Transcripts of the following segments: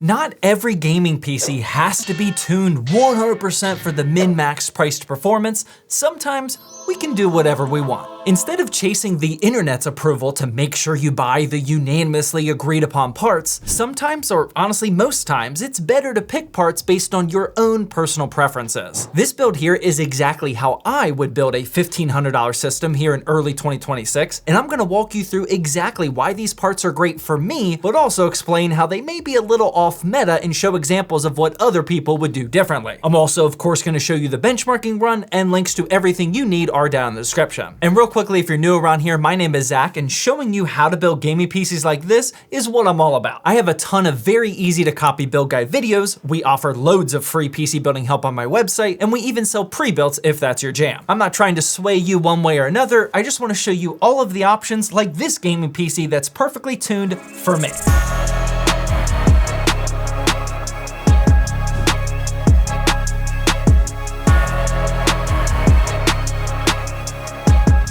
Not every gaming PC has to be tuned 100% for the min-max priced performance. Sometimes we can do whatever we want. Instead of chasing the internet's approval to make sure you buy the unanimously agreed upon parts, sometimes, or honestly most times, it's better to pick parts based on your own personal preferences. This build here is exactly how I would build a $1,500 system here in early 2026, and I'm gonna walk you through exactly why these parts are great for me, but also explain how they may be a little off meta and show examples of what other people would do differently. I'm also, of course, gonna show you the benchmarking run, and links to everything you need are down in the description. And real quickly, if you're new around here, my name is Zach, and showing you how to build gaming PCs like this is what I'm all about. I have a ton of very easy to copy build guide videos, we offer loads of free PC building help on my website, and we even sell pre-builts if that's your jam. I'm not trying to sway you one way or another, I just wanna show you all of the options like this gaming PC that's perfectly tuned for me.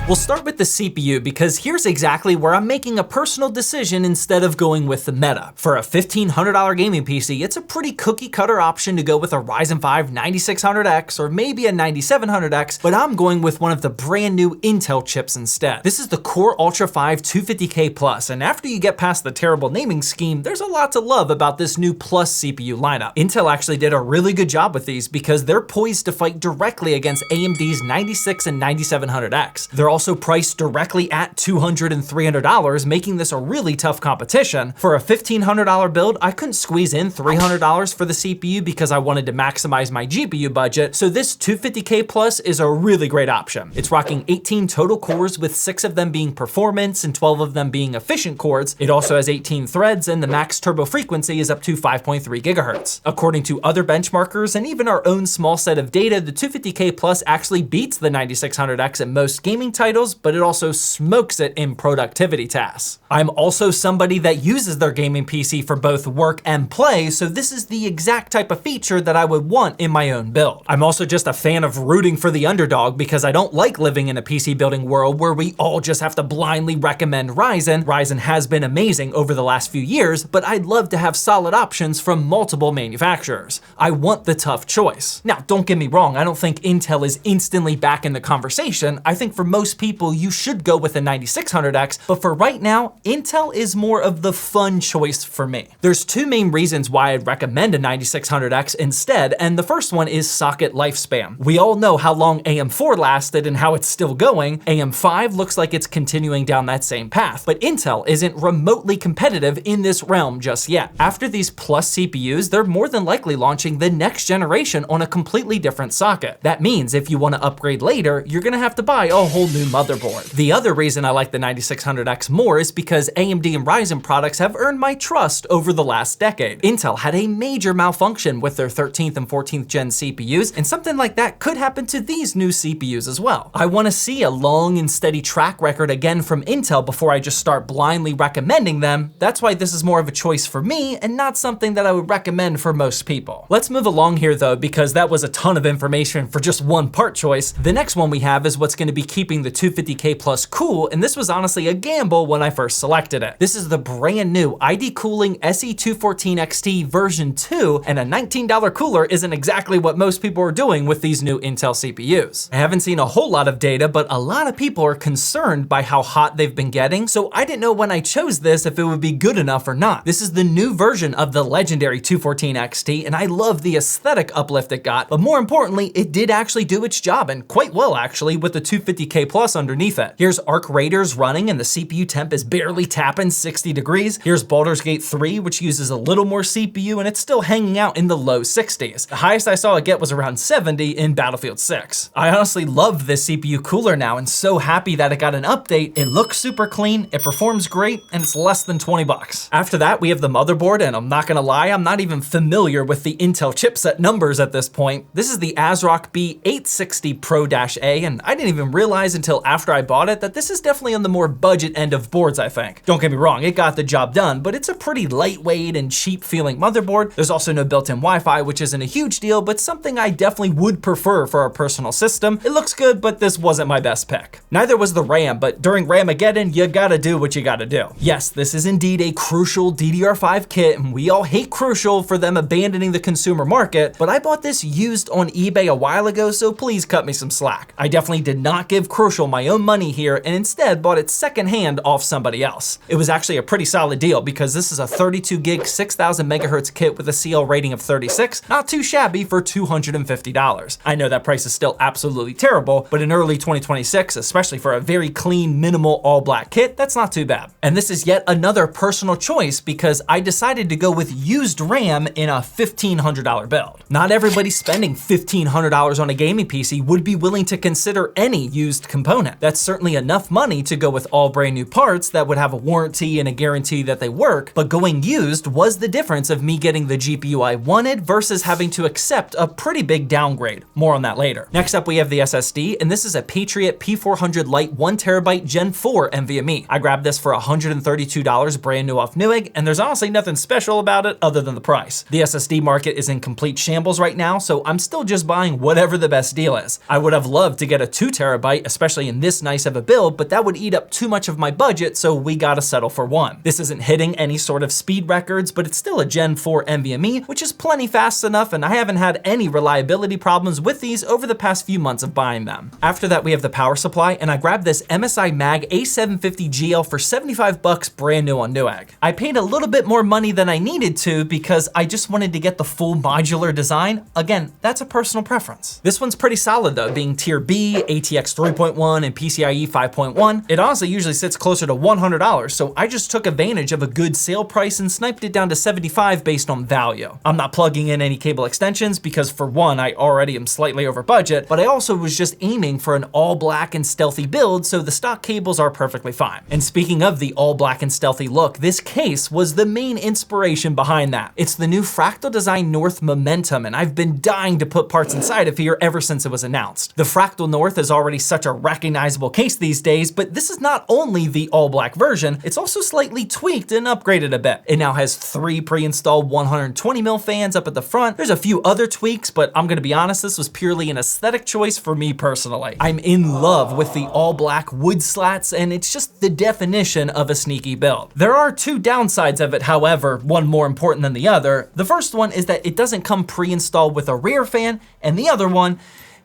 We'll start with the CPU because here's exactly where I'm making a personal decision instead of going with the meta. For a $1,500 gaming PC, it's a pretty cookie cutter option to go with a Ryzen 5 9600X or maybe a 9700X, but I'm going with one of the brand new Intel chips instead. This is the Core Ultra 5 250K Plus, and after you get past the terrible naming scheme, there's a lot to love about this new Plus CPU lineup. Intel actually did a really good job with these because they're poised to fight directly against AMD's 96 and 9700X. They're also priced directly at $200 and $300, making this a really tough competition. For a $1,500 build, I couldn't squeeze in $300 for the CPU because I wanted to maximize my GPU budget, so this 250K Plus is a really great option. It's rocking 18 total cores with 6 of them being performance and 12 of them being efficient cores. It also has 18 threads and the max turbo frequency is up to 5.3 gigahertz. According to other benchmarkers and even our own small set of data, the 250K Plus actually beats the 9600X in most gaming titles, but it also smokes it in productivity tasks. I'm also somebody that uses their gaming PC for both work and play, so this is the exact type of feature that I would want in my own build. I'm also just a fan of rooting for the underdog because I don't like living in a PC building world where we all just have to blindly recommend Ryzen. Ryzen has been amazing over the last few years, but I'd love to have solid options from multiple manufacturers. I want the tough choice. Now, don't get me wrong, I don't think Intel is instantly back in the conversation. I think for most people, you should go with a 9600X, but for right now, Intel is more of the fun choice for me. There's two main reasons why I'd recommend a 9600X instead, and the first one is socket lifespan. We all know how long AM4 lasted and how it's still going. AM5 looks like it's continuing down that same path, but Intel isn't remotely competitive in this realm just yet. After these Plus CPUs, they're more than likely launching the next generation on a completely different socket. That means if you want to upgrade later, you're gonna have to buy a whole new motherboard. The other reason I like the 9600X more is because AMD and Ryzen products have earned my trust over the last decade. Intel had a major malfunction with their 13th and 14th gen CPUs, and something like that could happen to these new CPUs as well. I want to see a long and steady track record again from Intel before I just start blindly recommending them. That's why this is more of a choice for me and not something that I would recommend for most people. Let's move along here though, because that was a ton of information for just one part choice. The next one we have is what's going to be keeping the 250K Plus cool, and this was honestly a gamble when I first selected it. This is the brand new ID Cooling SE214XT version 2, and a $19 cooler isn't exactly what most people are doing with these new Intel CPUs. I haven't seen a whole lot of data, but a lot of people are concerned by how hot they've been getting, so I didn't know when I chose this if it would be good enough or not. This is the new version of the legendary 214XT, and I love the aesthetic uplift it got, but more importantly, it did actually do its job, and quite well actually, with the 250K Plus underneath it. Here's Arc Raiders running and the CPU temp is barely tapping 60 degrees. Here's Baldur's Gate 3, which uses a little more CPU and it's still hanging out in the low 60s. The highest I saw it get was around 70 in Battlefield 6. I honestly love this CPU cooler now and so happy that it got an update. It looks super clean, it performs great, and it's less than 20 bucks. After that, we have the motherboard, and I'm not gonna lie, I'm not even familiar with the Intel chipset numbers at this point. This is the ASRock B860 Pro-A, and I didn't even realize until until after I bought it that this is definitely on the more budget end of boards, I think. Don't get me wrong, it got the job done, but it's a pretty lightweight and cheap feeling motherboard. There's also no built-in Wi-Fi, which isn't a huge deal, but something I definitely would prefer for a personal system. It looks good, but this wasn't my best pick. Neither was the RAM, but during Ramageddon, you gotta do what you gotta do. Yes, this is indeed a Crucial DDR5 kit, and we all hate Crucial for them abandoning the consumer market, but I bought this used on eBay a while ago, so please cut me some slack. I definitely did not give Crucial my own money here, and instead bought it secondhand off somebody else. It was actually a pretty solid deal because this is a 32 gig 6000 megahertz kit with a CL rating of 36, not too shabby for $250. I know that price is still absolutely terrible, but in early 2026, especially for a very clean, minimal all-black kit, that's not too bad. And this is yet another personal choice because I decided to go with used RAM in a $1,500 build. Not everybody spending $1,500 on a gaming PC would be willing to consider any used component. That's certainly enough money to go with all brand new parts that would have a warranty and a guarantee that they work, but going used was the difference of me getting the GPU I wanted versus having to accept a pretty big downgrade. More on that later. Next up, we have the SSD, and this is a Patriot P400 Lite 1TB Gen 4 NVMe. I grabbed this for $132 brand new off Newegg, and there's honestly nothing special about it other than the price. The SSD market is in complete shambles right now, so I'm still just buying whatever the best deal is. I would have loved to get a 2TB, especially in this nice of a build, but that would eat up too much of my budget, so we gotta settle for one. This isn't hitting any sort of speed records, but it's still a Gen 4 NVMe, which is plenty fast enough, and I haven't had any reliability problems with these over the past few months of buying them. After that, we have the power supply, and I grabbed this MSI Mag A750GL for $75 brand new on Newegg. I paid a little bit more money than I needed to because I just wanted to get the full modular design. Again, that's a personal preference. This one's pretty solid though, being tier B, ATX 3.1, and PCIe 5.1. It honestly usually sits closer to $100, so I just took advantage of a good sale price and sniped it down to $75 based on value. I'm not plugging in any cable extensions because for one, I already am slightly over budget, but I also was just aiming for an all black and stealthy build, so the stock cables are perfectly fine. And speaking of the all black and stealthy look, this case was the main inspiration behind that. It's the new Fractal Design North Momentum, and I've been dying to put parts inside of here ever since it was announced. The Fractal North is already such a recognizable case these days, but this is not only the all black version, it's also slightly tweaked and upgraded a bit. It now has 3 pre-installed 120mm fans up at the front. There's a few other tweaks, but I'm gonna be honest, this was purely an aesthetic choice for me personally. I'm in love with the all black wood slats, and it's just the definition of a sneaky build. There are 2 downsides of it, however, one more important than the other. The first one is that it doesn't come pre-installed with a rear fan, and the other one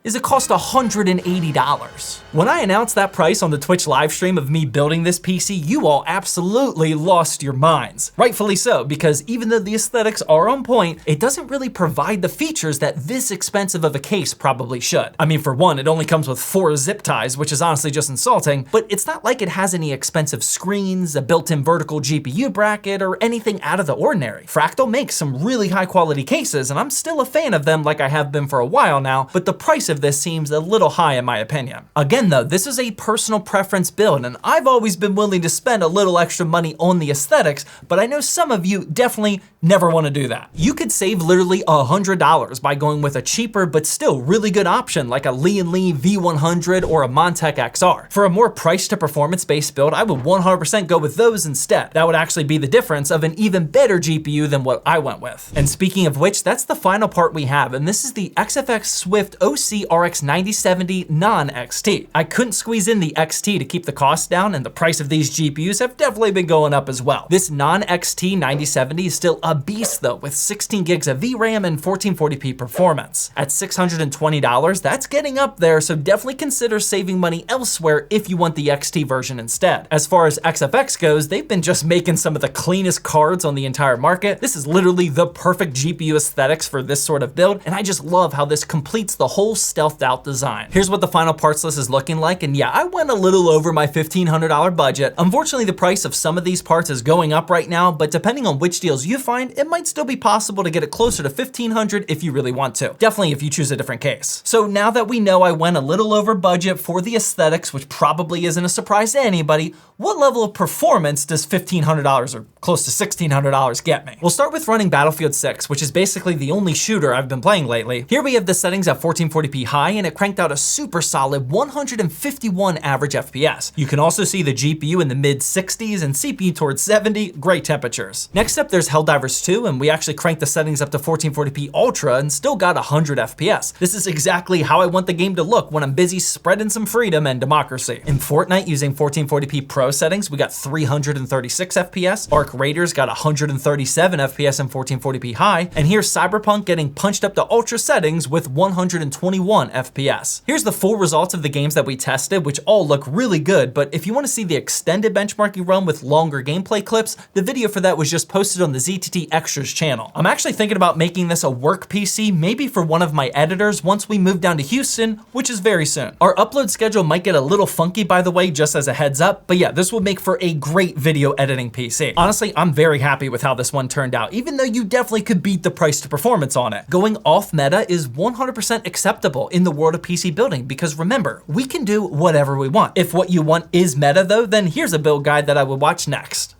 is it cost $180. When I announced that price on the Twitch live stream of me building this PC, you all absolutely lost your minds. Rightfully so, because even though the aesthetics are on point, it doesn't really provide the features that this expensive of a case probably should. I mean, for one, it only comes with 4 zip ties, which is honestly just insulting, but it's not like it has any expensive screens, a built-in vertical GPU bracket, or anything out of the ordinary. Fractal makes some really high quality cases, and I'm still a fan of them like I have been for a while now, but the price of this seems a little high in my opinion. Again though, this is a personal preference build, and I've always been willing to spend a little extra money on the aesthetics, but I know some of you definitely never want to do that. You could save literally $100 by going with a cheaper but still really good option like a Lian Li V100 or a Montech XR. For a more price to performance based build, I would 100% go with those instead. That would actually be the difference of an even better GPU than what I went with. And speaking of which, that's the final part we have, and this is the XFX Swift OC RX 9070 non-XT. I couldn't squeeze in the XT to keep the cost down, and the price of these GPUs have definitely been going up as well. This non-XT 9070 is still a beast though, with 16 gigs of VRAM and 1440p performance. At $620, that's getting up there, so definitely consider saving money elsewhere if you want the XT version instead. As far as XFX goes, they've been just making some of the cleanest cards on the entire market. This is literally the perfect GPU aesthetics for this sort of build, and I just love how this completes the whole stealthed out design. Here's what the final parts list is looking like, and yeah, I went a little over my $1,500 budget. Unfortunately, the price of some of these parts is going up right now, but depending on which deals you find, it might still be possible to get it closer to $1,500 if you really want to. Definitely if you choose a different case. So now that we know I went a little over budget for the aesthetics, which probably isn't a surprise to anybody, what level of performance does $1,500 or close to $1,600 get me? We'll start with running Battlefield 6, which is basically the only shooter I've been playing lately. Here we have the settings at 1440p 1440p high, and it cranked out a super solid 151 average FPS. You can also see the GPU in the mid 60s and CPU towards 70, great temperatures. Next up, there's Helldivers 2, and we actually cranked the settings up to 1440p Ultra and still got 100 FPS. This is exactly how I want the game to look when I'm busy spreading some freedom and democracy. In Fortnite, using 1440p Pro settings, we got 336 FPS. Arc Raiders got 137 FPS and 1440p high, and here's Cyberpunk getting punched up to Ultra settings with 121 FPS. Here's the full results of the games that we tested, which all look really good, but if you want to see the extended benchmarking run with longer gameplay clips, the video for that was just posted on the ZTT Extras channel. I'm actually thinking about making this a work PC, maybe for one of my editors once we move down to Houston, which is very soon. Our upload schedule might get a little funky, by the way, just as a heads up, but yeah, this will make for a great video editing PC. Honestly, I'm very happy with how this one turned out, even though you definitely could beat the price to performance on it. Going off meta is 100% acceptable in the world of PC building, because remember, we can do whatever we want. If what you want is meta though, then here's a build guide that I would watch next.